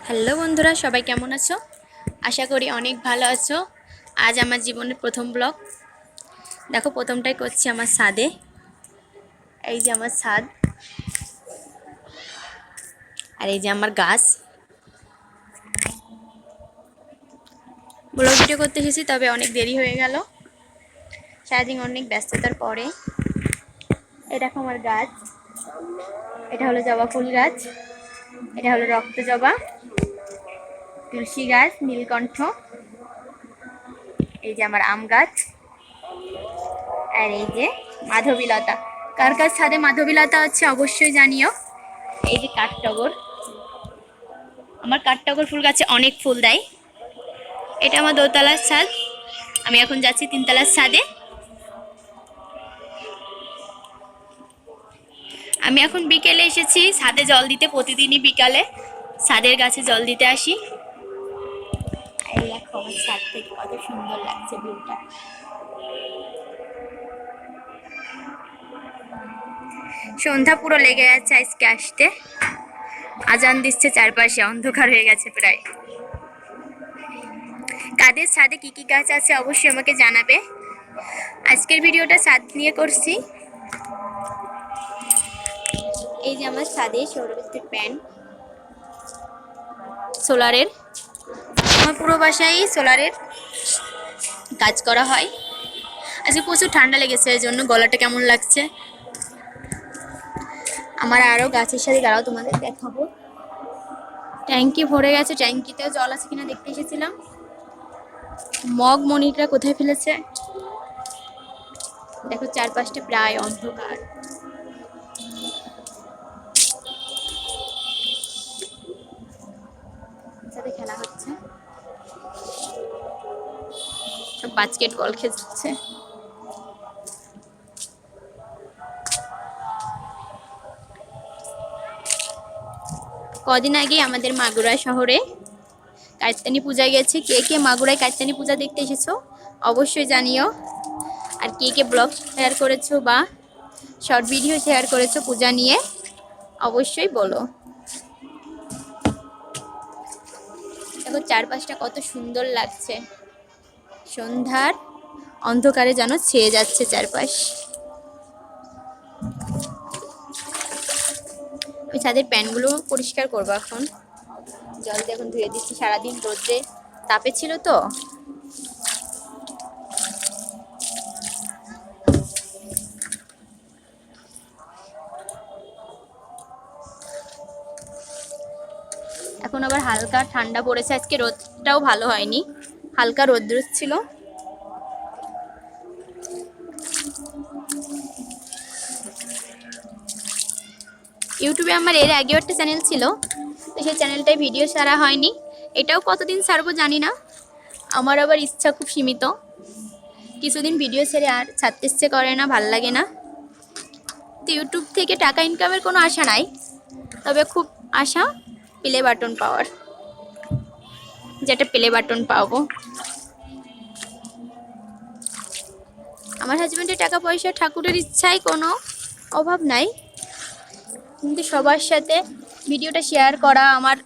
Hello বন্ধুরা, সবাই কেমন আছো? আশা করি অনেক ভালো আছো। আজ আমার জীবনের প্রথম ব্লগ। দেখো, প্রথমটাই করছি আমার ছাদে। এই যে আমার ছাদ, আর এই যে আমার গাছ। ব্লগ ভিডিও করতে এসেছি, তবে অনেক দেরি হয়ে গেল। সারাদিন অনেক ব্যস্ততার পরে। এই দেখো আমার গাছ। এটা হলো জবা ফুল গাছ, এটা হলো রক্ত জবা, তুলসী গাছ, নীলকণ্ঠ। এই যে আমার আম গাছ, আর এই যে মাধবীলতা। কার কার ছাদে মাধবীলতা আছে অবশ্যই জানিও। এই যে কাঠটগর, আমার কাঠটগর ফুল গাছে অনেক ফুল দেয়। এটা আমার দোতলার ছাদ। আমি এখন যাচ্ছি তিনতলার ছাদে। আমি এখন বিকেলে এসেছি ছাদে জল দিতে। প্রতিদিনই বিকালে ছাদের গাছে জল দিতে আসি। এই দেখো আমার ছাদ থেকে কত সুন্দর লাগছে ভিউটা। সন্ধ্যা পুরো লেগে যাচ্ছে আজকে আসতে। আজান দিচ্ছে, চারপাশে অন্ধকার হয়ে গেছে প্রায়। কাদের ছাদে কি কি গাছ আছে অবশ্যই আমাকে জানাবে। আজকের ভিডিওটা ছাদ নিয়ে করছি। এই যে আমার ছাদে সৌরবিদ্যুৎ প্যান সোলারের। আমার পুরো বাসায় সোলারের কাজ করা হয়। আজকে প্রচুর ঠান্ডা লেগেছে, এই জন্য গলাটা কেমন লাগছে। আমার আরও গাছের সাথে দাঁড়াও, তোমাদের দেখাবো। ট্যাঙ্কি ভরে গেছে, ট্যাঙ্কিতেও জল আছে কিনা দেখতে এসেছিলাম। মগ মনিটা কোথায় ফেলেছে দেখো, চারপাশটা প্রায় অন্ধকার। সাথে খেলা হচ্ছে, সব বাস্কেট বল খেলছে। কদিন আগে আমাদের মাগুরা শহরে কাইস্তানি পূজা গেছে। কে কে মাগুরায় কাইস্তানি পূজা দেখতে এসেছো অবশ্যই জানিও। আর কে কে ব্লগ শেয়ার করেছো বা শর্ট ভিডিও শেয়ার করেছো পূজা নিয়ে অবশ্যই বলো। দেখো চারপাশটা কত সুন্দর লাগছে। সন্ধ্যার অন্ধকারে যেন ছেয়ে যাচ্ছে চারপাশ। আমি ছাদের প্যানগুলো পরিষ্কার করবো এখন। জল দিয়ে এখন ধুয়ে দিচ্ছি, সারাদিন রোদ্রে তাপে ছিল তো। এখন আবার হালকা ঠান্ডা পড়েছে, আজকে রোদটাও ভালো হয়নি, হালকা রোদ্র ছিল। ইউটিউবে আমার এর আগেও একটা চ্যানেল ছিল, তো সেই চ্যানেলটায় ভিডিও ছাড়া হয়নি। এটাও কতদিন ছাড়বো জানি না, আমার আবার ইচ্ছা খুব সীমিত। কিছুদিন ভিডিও ছেড়ে আর ছাড়তে ইচ্ছে করে না, ভাল লাগে না। তো ইউটিউব থেকে টাকা ইনকামের কোনো আশা নাই, তবে খুব আশা প্লে বাটন পাওয়ার, যেটা প্লে বাটন পাবো। আমার হাজব্যান্ডের টাকা পয়সা ঠাকুরের ইচ্ছায় কোনো অভাব নাই, কিন্তু সবার সাথে ভিডিওটা শেয়ার করা, আমার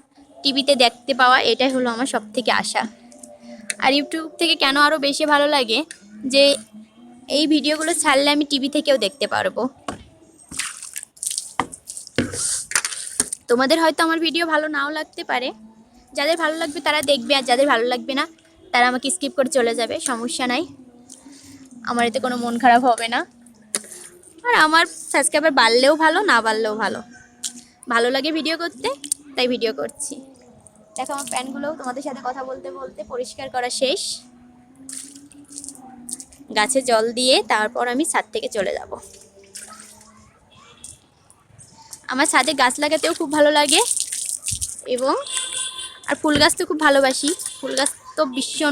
টিভিতে দেখতে পাওয়া, এটাই হলো আমার সব থেকে আশা। আর ইউটিউব থেকে কেন আরও বেশি ভালো লাগে যে এই ভিডিওগুলো ছাড়লে আমি টিভি থেকেও দেখতে পারবো। তোমাদের হয়তো আমার ভিডিও ভালো নাও লাগতে পারে, যাদের ভালো লাগবে তারা দেখবে, আর যাদের ভালো লাগবে না তারা আমাকে স্কিপ করে চলে যাবে, সমস্যা নাই। আমার এতে কোনো মন খারাপ হবে না। আর আমার সাবস্ক্রাইবার বাড়লেও ভালো, না বাড়লেও ভালো, ভালো লাগে ভিডিও করতে, তাই ভিডিও করছি। দেখো আমার প্যানগুলো তোমাদের সাথে কথা বলতে বলতে পরিষ্কার করা শেষ। গাছে জল দিয়ে তারপর আমি ছাদ থেকে চলে যাব। আমার ছাদে গাছ লাগাতেও খুব ভালো লাগে, এবং আর ফুল গাছ তো খুব ভালোবাসি। ফুল গাছ তো ভীষণ